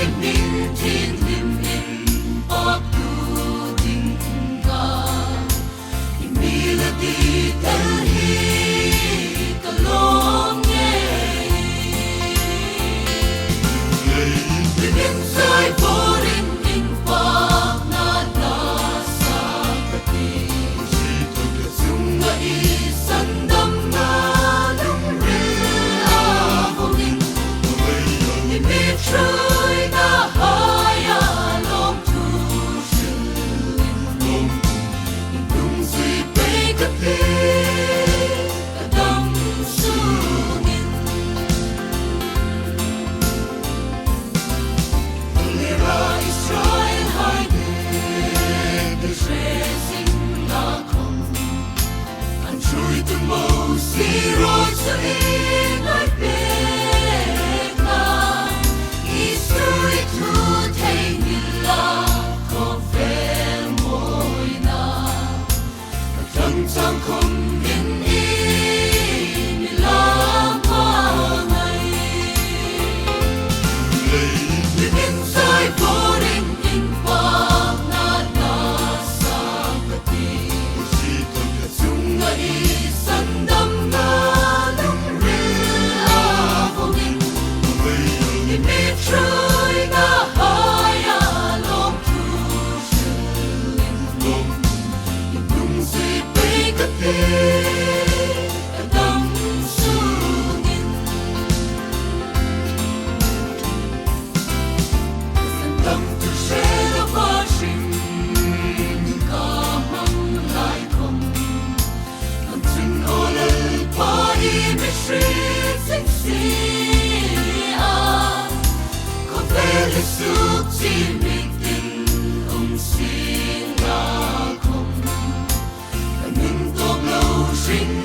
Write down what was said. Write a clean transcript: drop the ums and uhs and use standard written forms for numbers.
sinh minh thiên liêm in bác tu đình ga mi la đi tel hi ta long nghe liêm sai vô rin in bác na na sa kati dung nga isan dam na lung rin a vô rin mi trôi na haya long tu shin dung si pe ka te ka dam su ngin lira Israel hai de she sing na kom an chui tu mo si ro sa in ai pe Chẳng không yên in làm hoa ngày Linh sai vô định in bạc na na sa kati Dung ngậy sân đâm na lung rin a vô nghinh Nhìn mê trời na haya long tu shin Dung si ka te ka dam su ngin san dam tu she la fa shin ka mang lai kom an tin o le pa i me shri sing si a ko ve le su chi mi tin si na kom Sing